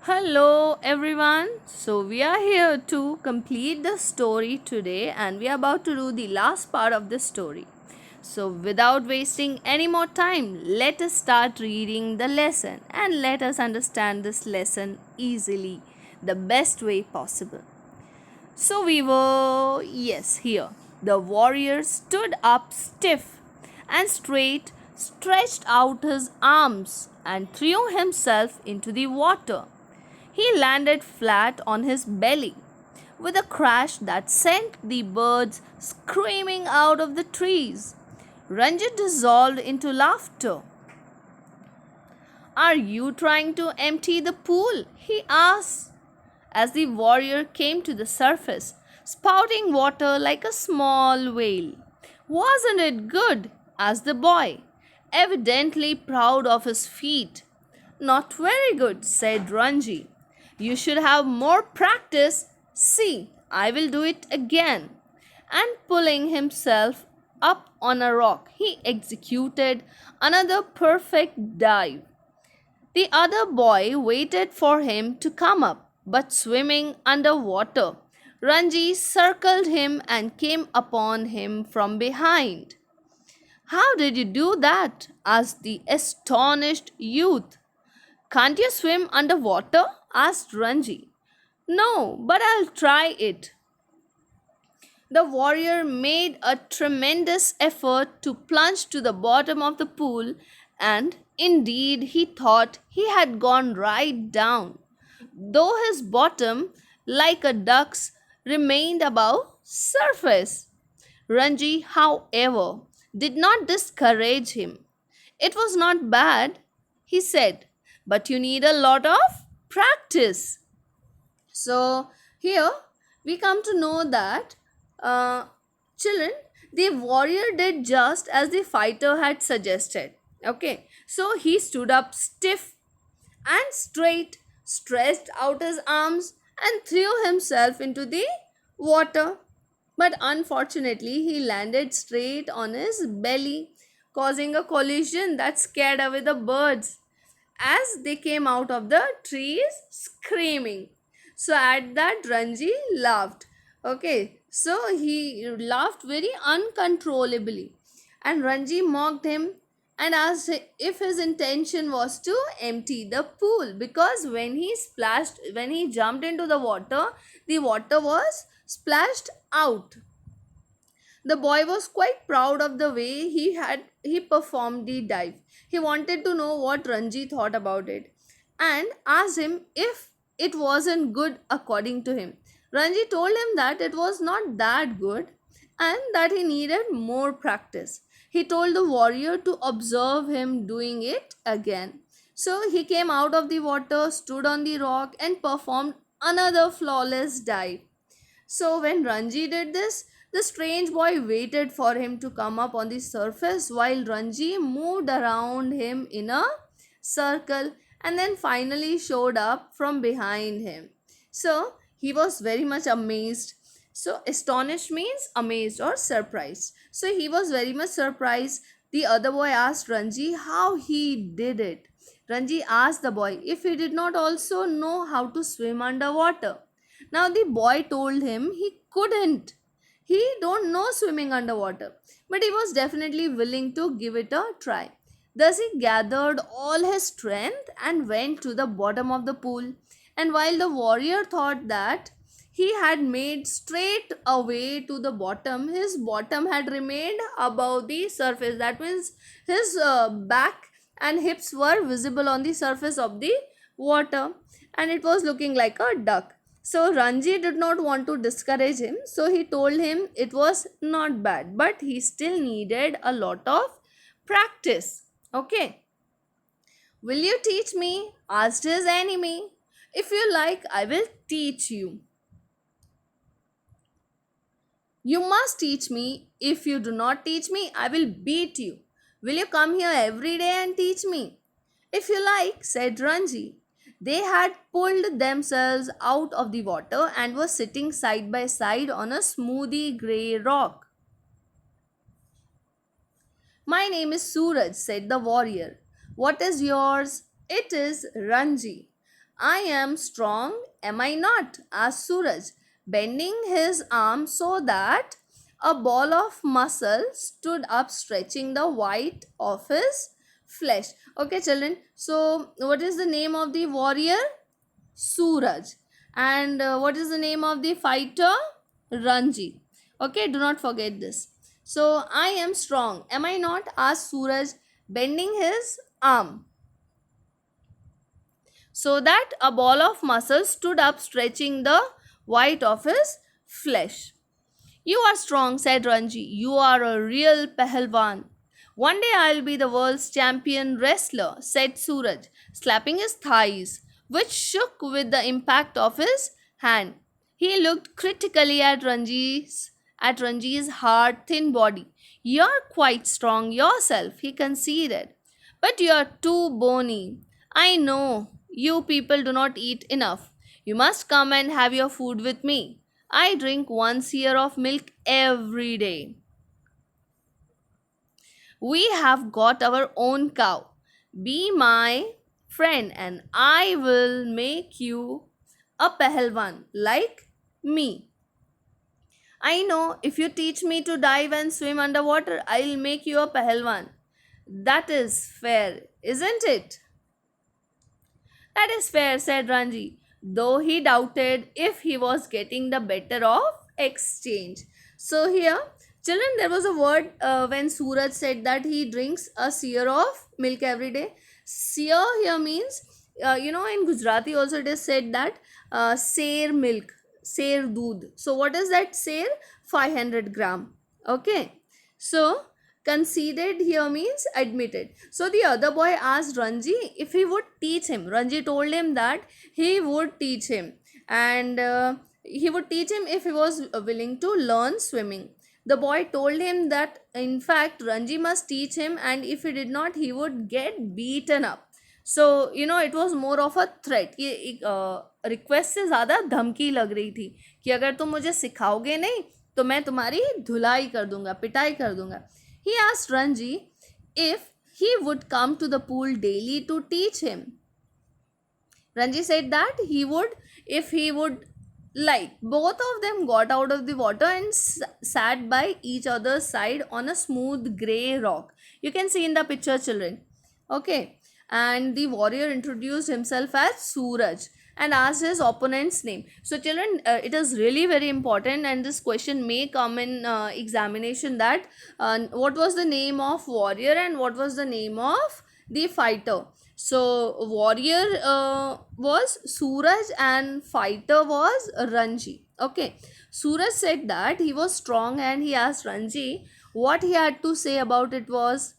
Hello everyone. So we are here to complete the story today and we are about to do the last part of the story. So without wasting any more time, let us start reading the lesson and let us understand this lesson easily, the best way possible. So we were, yes, here. The warrior stood up stiff and straight, stretched out his arms, and threw himself into the water. He landed flat on his belly with a crash that sent the birds screaming out of the trees. Ranjit dissolved into laughter. Are you trying to empty the pool? He asked as the warrior came to the surface, spouting water like a small whale. Wasn't it good? Asked the boy, evidently proud of his feat. Not very good, said Ranji. You should have more practice. See, I will do it again. And pulling himself up on a rock, he executed another perfect dive. The other boy waited for him to come up, but swimming underwater, Ranji circled him and came upon him from behind. How did you do that? Asked the astonished youth. Can't you swim underwater? Asked Ranji. No, but I'll try it. The warrior made a tremendous effort to plunge to the bottom of the pool, and indeed he thought he had gone right down, though his bottom, like a duck's, remained above surface. Ranji, however, did not discourage him. It was not bad, he said, but you need a lot of practice. So here we come to know that uh, children, the warrior did just as the fighter had suggested. Okay, so he stood up stiff and straight, stretched out his arms, and threw himself into the water. But unfortunately, he landed straight on his belly, causing a collision that scared away the birds as they came out of the trees screaming. So at that, Ranji laughed. Okay, so he laughed very uncontrollably, and Ranji mocked him and asked if his intention was to empty the pool, because when he jumped into the water was splashed out. The boy was quite proud of the way he performed the dive. He wanted to know what Ranji thought about it and asked him if it wasn't good according to him. Ranji told him that it was not that good and that he needed more practice. He told the warrior to observe him doing it again. So he came out of the water, stood on the rock, and performed another flawless dive. So when Ranji did this, the strange boy waited for him to come up on the surface while Ranji moved around him in a circle and then finally showed up from behind him. So he was very much amazed. So astonished means amazed or surprised. So he was very much surprised. The other boy asked Ranji how he did it. Ranji asked the boy if he did not also know how to swim underwater. Now the boy told him he couldn't. He don't know swimming underwater, but he was definitely willing to give it a try. Thus he gathered all his strength and went to the bottom of the pool. And while the warrior thought that he had made straight away to the bottom, his bottom had remained above the surface. That means his back and hips were visible on the surface of the water, and it was looking like a duck. So Ranji did not want to discourage him, so he told him it was not bad, but he still needed a lot of practice. Okay, will you teach me? Asked his enemy. If you like, I will teach you. You must teach me. If you do not teach me, I will beat you. Will you come here every day and teach me? If you like, said Ranji. They had pulled themselves out of the water and were sitting side by side on a smoothie grey rock. My name is Suraj, said the warrior. What is yours? It is Ranji. I am strong, am I not? Asked Suraj, bending his arm so that a ball of muscle stood up, stretching the white of his flesh. Okay, children. So, what is the name of the warrior? Suraj. And what is the name of the fighter? Ranji. Okay, do not forget this. So, I am strong, am I not? Asked Suraj, bending his arm so that a ball of muscle stood up, stretching the white of his flesh. You are strong, said Ranji. You are a real Pahalwan. One day I'll be the world's champion wrestler, said Suraj, slapping his thighs, which shook with the impact of his hand. He looked critically at Ranji's hard, thin body. You're quite strong yourself, he conceded. But you're too bony. I know you people do not eat enough. You must come and have your food with me. I drink 1 seer of milk every day. We have got our own cow. Be my friend and I will make you a Pahalwan like me. I know if you teach me to dive and swim underwater, I'll make you a Pahalwan. That is fair, isn't it? That is fair, said Ranji, though he doubted if he was getting the better of exchange. So, here, children, there was a word when Suraj said that he drinks a seer of milk every day. Seer here means, in Gujarati also it is said that seer milk, seer doodh. So, what is that seer? 500 gram. Okay. So, conceded here means admitted. So the other boy asked Ranji if he would teach him. Ranji told him that he would teach him, and he would teach him if he was willing to learn swimming. The boy told him that in fact Ranji must teach him, and if he did not, he would get beaten up. So it was more of a threat. ये request से ज़्यादा धमकी लग रही थी कि अगर तुम मुझे सिखाओगे नहीं तो मैं तुम्हारी धुलाई कर दूंगा, पिटाई कर दूंगा. He asked Ranji if he would come to the pool daily to teach him. Ranji said that he would if he would like. Both of them got out of the water and sat by each other's side on a smooth grey rock. You can see in the picture, children. Okay. And the warrior introduced himself as Suraj and asked his opponent's name. So, children, it is really very important, and this question may come in examination that what was the name of warrior and what was the name of the fighter. So, warrior was Suraj and fighter was Ranji. Okay. Suraj said that he was strong and he asked Ranji what he had to say about it was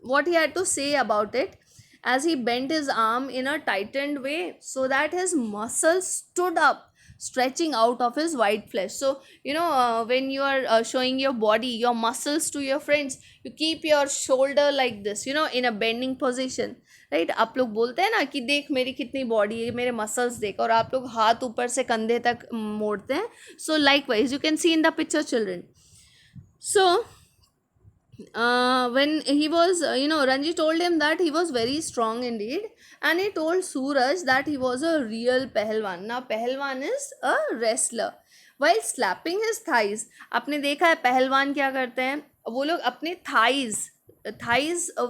what he had to say about it as he bent his arm in a tightened way so that his muscles stood up, stretching out of his white flesh. So when you are showing your body, your muscles to your friends, you keep your shoulder like this, in a bending position, right? आप लोग बोलते हैं ना कि देख मेरी कितनी body है, मेरे मसल्स देख, और आप लोग हाथ ऊपर से कंधे तक मोड़ते हैं. So likewise you can see in the picture, children. So when he was, Ranji told him that he was very strong indeed, and he told Suraj that he was a real Pahalwan. Now, Pahalwan is a wrestler. While slapping his thighs, आपने देखा है पहलवान क्या करते हैं? वो लोग अपने thighs,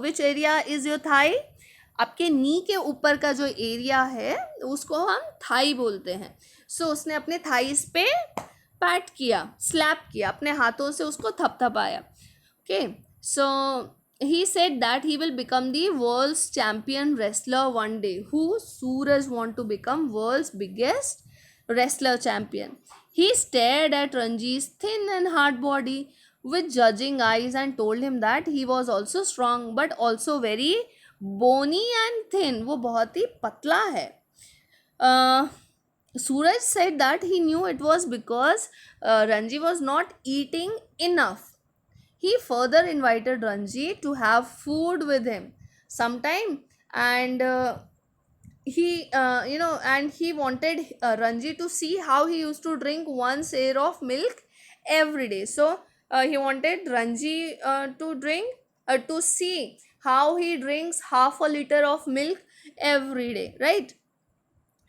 which area is your thigh? आपके नी के ऊपर का जो एरिया है उसको हम थाई बोलते हैं. सो उसने अपने थाइस पे पैट किया, स्लैप किया, अपने हाथों से उसको थपथपाया. Okay, so he said that he will become the world's champion wrestler one day. Who? Suraj want to become world's biggest wrestler champion. He stared at Ranji's thin and hard body with judging eyes and told him that he was also strong but also very bony and thin. वो बहुत ही पतला है. Suraj said that he knew it was because Ranji was not eating enough. He further invited Ranji to have food with him sometime, and he wanted Ranji to see how he used to drink 1 seer of milk every day. So he wanted Ranji to see how he drinks half a liter of milk every day, right?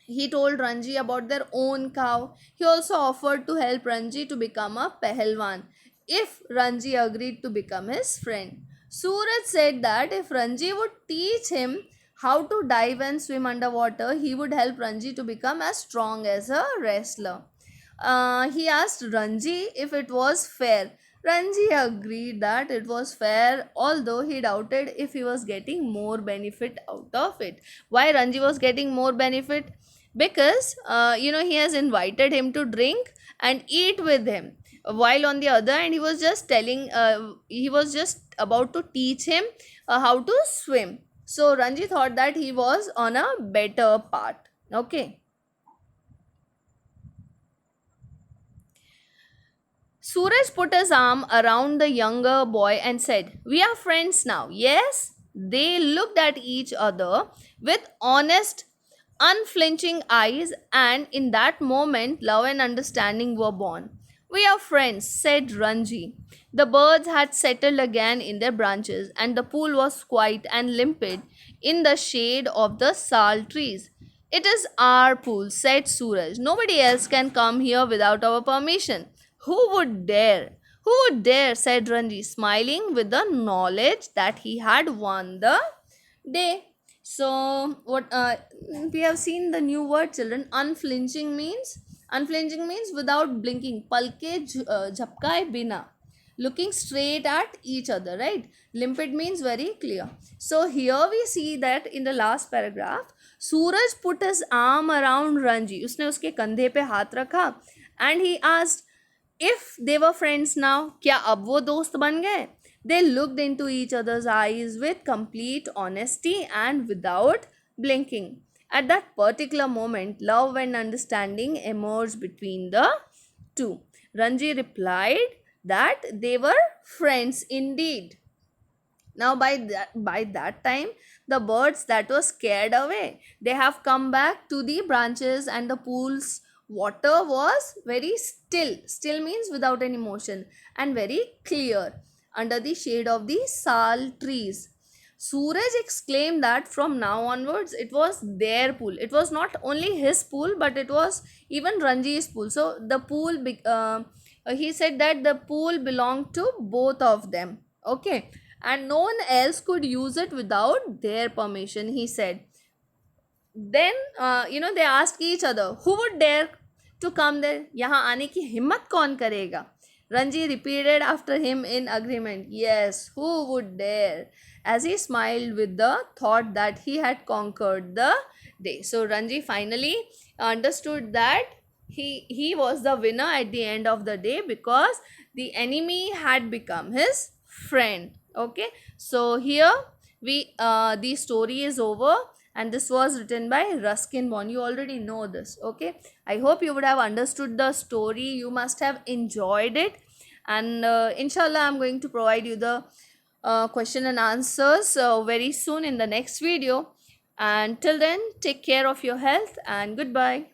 He told Ranji about their own cow. He also offered to help Ranji to become a Pehelwan if Ranji agreed to become his friend. Suraj said that if Ranji would teach him how to dive and swim underwater, he would help Ranji to become as strong as a wrestler. He asked Ranji if it was fair. Ranji agreed that it was fair, although he doubted if he was getting more benefit out of it. Why Ranji was getting more benefit? Because he has invited him to drink and eat with him, while on the other hand he was just about to teach him how to swim. So Ranji thought that he was on a better path. Okay. Suraj put his arm around the younger boy and said, "We are friends now, yes?" They looked at each other with honest, unflinching eyes, and in that moment, love and understanding were born. "We are friends," said Ranji. The birds had settled again in their branches, and the pool was quiet and limpid in the shade of the sal trees. "It is our pool," said Suraj. "Nobody else can come here without our permission." "Who would dare? Who would dare?" said Ranji, smiling with the knowledge that he had won the day. So, what we have seen the new word, children. Unflinching means without blinking. Palke jhapkaye bina. Looking straight at each other, right? Limpid means very clear. So here we see that in the last paragraph, Suraj put his arm around Ranji. उसने उसके कंधे पे हाथ रखा and he asked if they were friends now. क्या अब वो दोस्त बन गए? They looked into each other's eyes with complete honesty and without blinking. At that particular moment, love and understanding emerged between the two. Ranji replied that they were friends indeed. Now by that time, the birds that were scared away, they have come back to the branches, and the pool's water was very still. Still means without any motion, and very clear under the shade of the sal trees. Suraj exclaimed that from now onwards it was their pool. It was not only his pool, but it was even Ranji's pool. So the he said that the pool belonged to both of them. Okay, and no one else could use it without their permission, he said. Then they asked each other, who would dare to come there? यहाँ आने की हिम्मत कौन करेगा? Ranji repeated after him in agreement, yes, who would dare? As he smiled with the thought that he had conquered the day. So Ranji finally understood that he was the winner at the end of the day, because the enemy had become his friend. Okay, so here the story is over, and this was written by Ruskin Bond. You already know this. Okay, I hope you would have understood the story. You must have enjoyed it, and inshallah I'm going to provide you the question and answers very soon in the next video. And till then, take care of your health and goodbye.